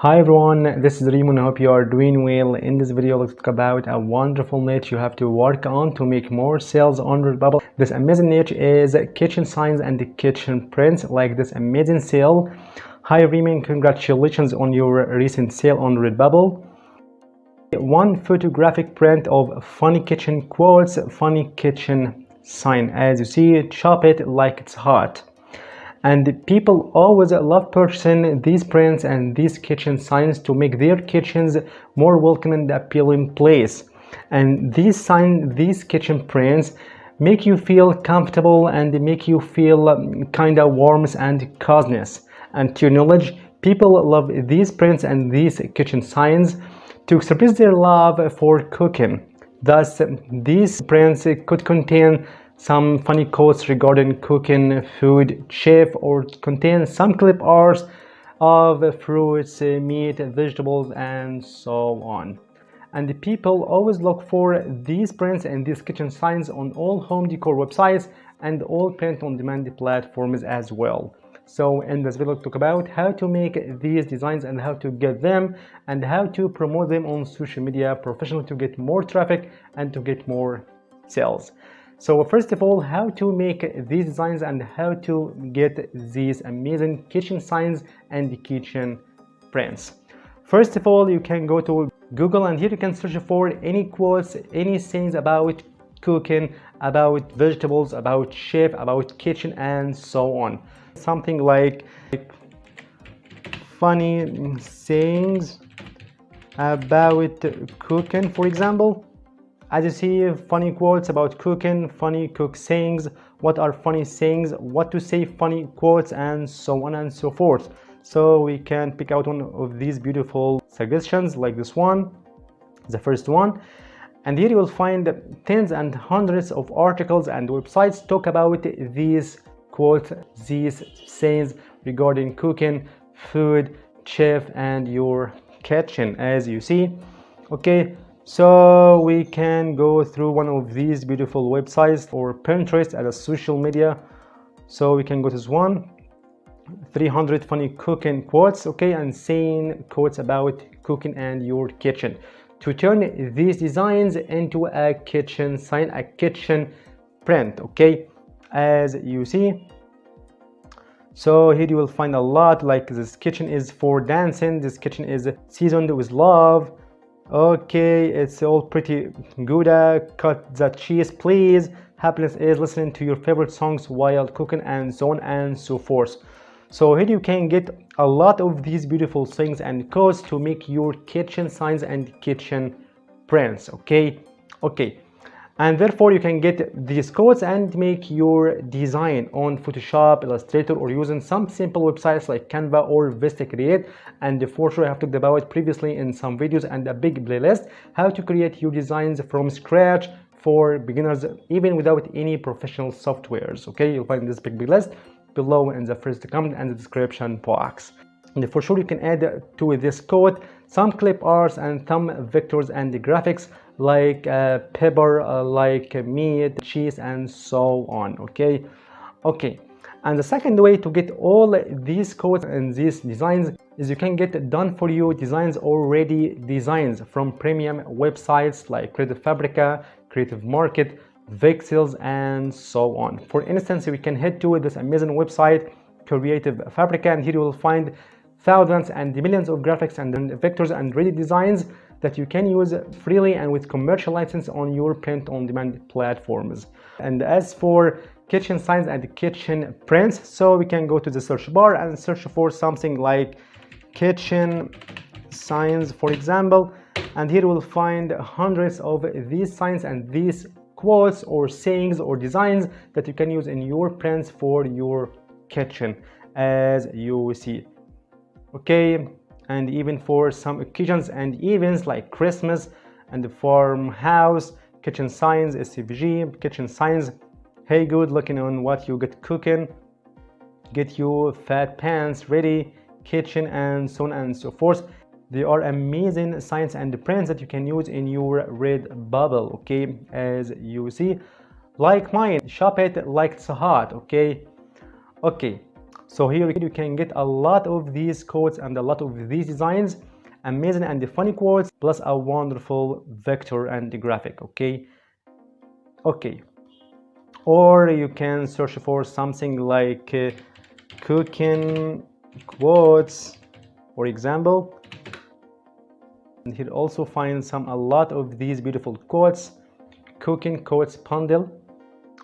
Hi everyone, this is Remo and I hope you are doing well. In this video, let's talk about a wonderful niche you have to work on to make more sales on Redbubble. This amazing niche is kitchen signs and kitchen prints, like this amazing sale. Hi Remo, congratulations on your recent sale on Redbubble. One photographic print of funny kitchen quotes, funny kitchen sign. As you see, chop it like it's hot. And people always love purchasing these prints and these kitchen signs to make their kitchens more welcoming and appealing place. And these kitchen prints make you feel comfortable and make you feel kind of warmth and coziness. And to your knowledge, people love these prints and these kitchen signs to express their love for cooking. Thus, these prints could contain some funny quotes regarding cooking, food, chef, or contain some clip arts of fruits, meat, vegetables, and so on. And the people always look for these prints and these kitchen signs on all home decor websites and all print-on-demand platforms as well. So in this video, we'll talk about how to make these designs and how to get them and how to promote them on social media professionally to get more traffic and to get more sales. So first of all, how to make these designs and how to get these amazing kitchen signs and kitchen prints. First of all, you can go to Google and here you can search for any quotes, any sayings about cooking, about vegetables, about chef, about kitchen, and so on. Something like funny sayings about cooking, for example. As you see, funny quotes about cooking, funny cook sayings, what are funny sayings, what to say, funny quotes, and so on and so forth. So we can pick out one of these beautiful suggestions like this one, the first one. And here you will find tens and hundreds of articles and websites talk about these quotes, these sayings regarding cooking, food, chef, and your kitchen, as you see. Okay. So we can go through one of these beautiful websites or Pinterest as a social media. So we can go to this one, 300 funny cooking quotes, okay, and saying quotes about cooking and your kitchen. To turn these designs into a kitchen sign, a kitchen print, okay, as you see. So here you will find a lot, like this kitchen is for dancing, this kitchen is seasoned with love. Okay, it's all pretty good. Cut the cheese, please. Happiness is listening to your favorite songs while cooking, and so on and so forth. So here you can get a lot of these beautiful things and codes to make your kitchen signs and kitchen prints. Okay. And therefore you can get these codes and make your design on Photoshop, Illustrator, or using some simple websites like Canva or Vista Create. And for sure I have talked about previously in some videos and a big playlist how to create your designs from scratch for beginners even without any professional softwares. Okay, you'll find this big playlist below in the first comment and the description box. And for sure you can add to this code some clip arts and some vectors and graphics like pepper, like meat, cheese, and so on. Okay. And the second way to get all these codes and these designs is you can get done for you designs already designs from premium websites like Creative Fabrica, Creative Market, Vixels, and so on. For instance, we can head to this amazing website Creative Fabrica, and here you will find thousands and millions of graphics and vectors and ready designs that you can use freely and with commercial license on your print-on-demand platforms. And as for kitchen signs and kitchen prints, so we can go to the search bar and search for something like kitchen signs, for example, and here we'll find hundreds of these signs and these quotes or sayings or designs that you can use in your prints for your kitchen, as you see. Okay, and even for some occasions and events like Christmas and the farmhouse, kitchen signs, SCVG, kitchen signs, hey good, looking on what you get cooking, get your fat pans ready, kitchen, and so on and so forth. They are amazing signs and prints that you can use in your Redbubble, okay, as you see, like mine, shop it like it's hot. Okay, So here you can get a lot of these quotes and a lot of these designs, amazing and funny quotes, plus a wonderful vector and graphic. Okay, or you can search for something like cooking quotes, for example, and here also find a lot of these beautiful quotes, cooking quotes bundle.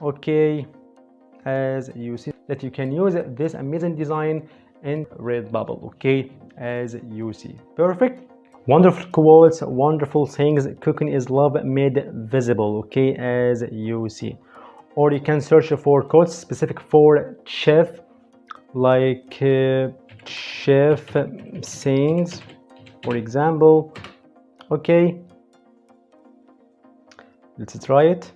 Okay, as you see that you can use this amazing design in Redbubble. Okay, as you see, perfect, wonderful quotes, wonderful things. Cooking is love made visible. Okay, as you see. Or you can search for quotes specific for chef, like chef sayings, for example. Okay, let's try it.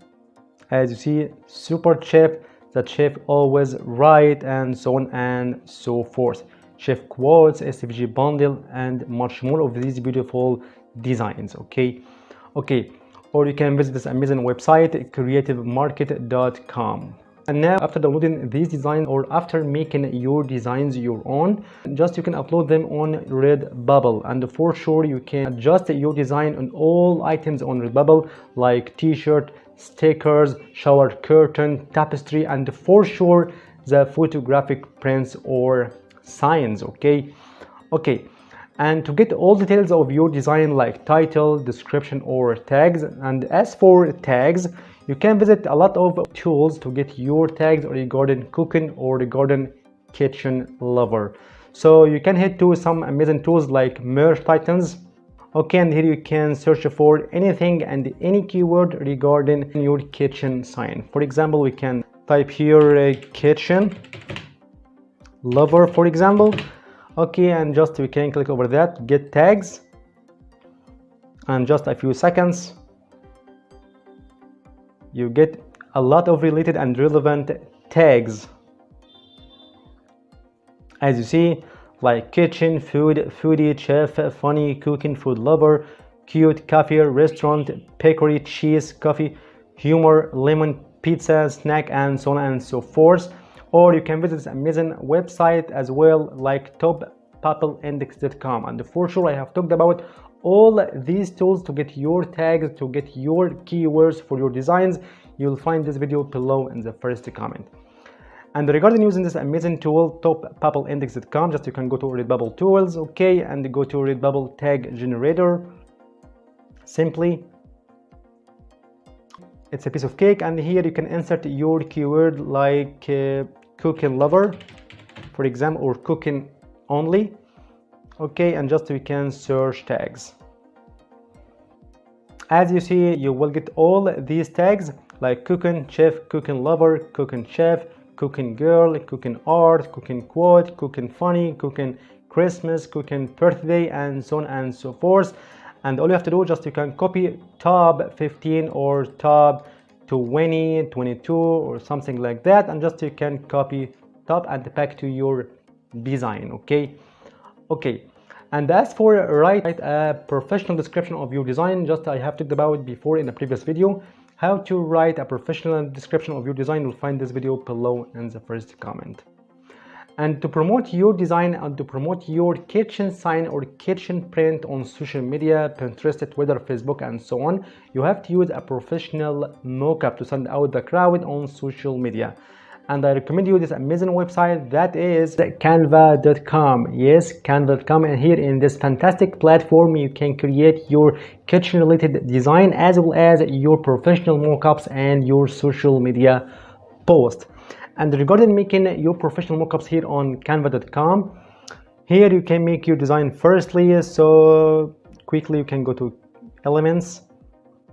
As you see, super chef, that chef always right, and so on and so forth. Chef quotes, SVG bundle, and much more of these beautiful designs. Okay, or you can visit this amazing website, creativemarket.com. And now, after downloading these designs or after making your designs your own, just you can upload them on Redbubble, and for sure you can adjust your design on all items on Redbubble, like t-shirt, stickers, shower curtain, tapestry, and for sure the photographic prints or signs. Okay, and to get all details of your design, like title, description, or tags. And as for tags, you can visit a lot of tools to get your tags regarding cooking or regarding kitchen lover. So you can head to some amazing tools like Merge Titans. Okay, and here you can search for anything and any keyword regarding your kitchen sign. For example, we can type here kitchen lover, for example. Okay, and just we can click over that, get tags, and just a few seconds you get a lot of related and relevant tags, as you see, like kitchen, food, foodie, chef, funny, cooking, food lover, cute, coffee, restaurant, bakery, cheese, coffee, humor, lemon, pizza, snack, and so on and so forth. Or you can visit this amazing website as well, like toppappleindex.com. And for sure I have talked about all these tools to get your tags, to get your keywords for your designs. You'll find this video below in the first comment. And regarding using this amazing tool, toppappleindex.com, just you can go to Redbubble tools, okay, and go to Redbubble tag generator. Simply, it's a piece of cake, and here you can insert your keyword like cooking lover, for example, or cooking only. Okay, and just we can search tags. As you see, you will get all these tags like cooking chef, cooking lover, cooking chef, cooking girl, cooking art, cooking quote, cooking funny, cooking Christmas, cooking birthday, and so on and so forth. And all you have to do, just you can copy top 15 or top 20, 22 or something like that, and just you can copy top and pack to your design. Okay, and as for write a professional description of your design, just I have talked about before in the previous video how to write a professional description of your design. You'll find this video below in the first comment. And to promote your design and to promote your kitchen sign or kitchen print on social media, Pinterest, Twitter, Facebook, and so on, you have to use a professional mockup to send out the crowd on social media. And I recommend you this amazing website, that is canva.com. Yes, canva.com. And here in this fantastic platform, you can create your kitchen related design as well as your professional mockups and your social media posts. And regarding making your professional mockups here on canva.com, here you can make your design firstly. So quickly you can go to elements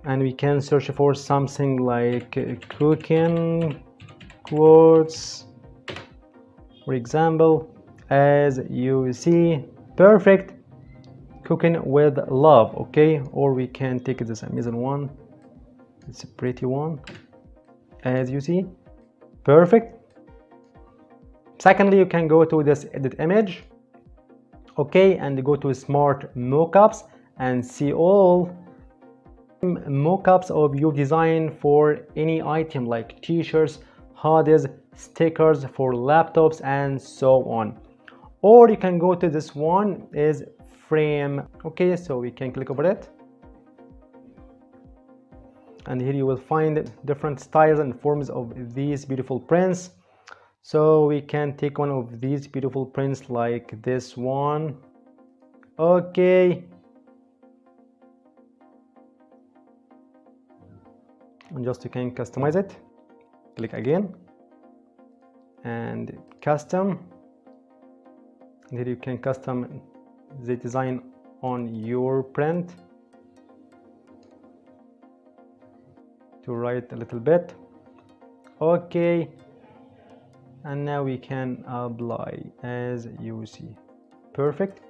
and we can search for something like cooking quotes, for example, as you see. Perfect, cooking with love. Okay, or we can take this amazing one, it's a pretty one, as you see. Perfect. Secondly, you can go to this edit image, okay, and go to smart mockups and see all mockups of your design for any item like t-shirts, hoodies, stickers for laptops, and so on. Or you can go to this one is frame. Okay, so we can click over it, and here you will find different styles and forms of these beautiful prints. So we can take one of these beautiful prints like this one. Okay, and just you can customize it. Click again and custom, and here you can custom the design on your print to write a little bit. Okay, and now we can apply as you see. Perfect.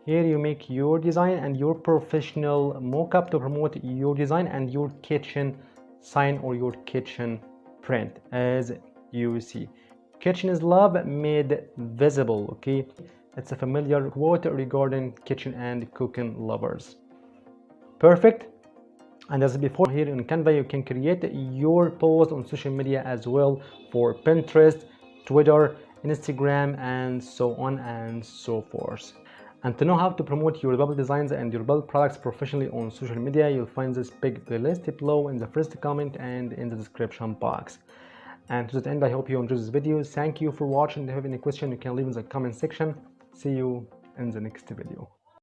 Here you make your design and your professional mock-up to promote your design and your kitchen sign or your kitchen print as you see. Kitchen is love made visible. Okay, it's a familiar quote regarding kitchen and cooking lovers. Perfect. And as before, here in Canva you can create your post on social media as well, for Pinterest, Twitter, Instagram, and so on and so forth. And to know how to promote your Redbubble designs and your Redbubble products professionally on social media, you'll find this big playlist below in the first comment and in the description box. And to that end, I hope you enjoyed this video. Thank you for watching. If you have any question, you can leave in the comment section. See you in the next video.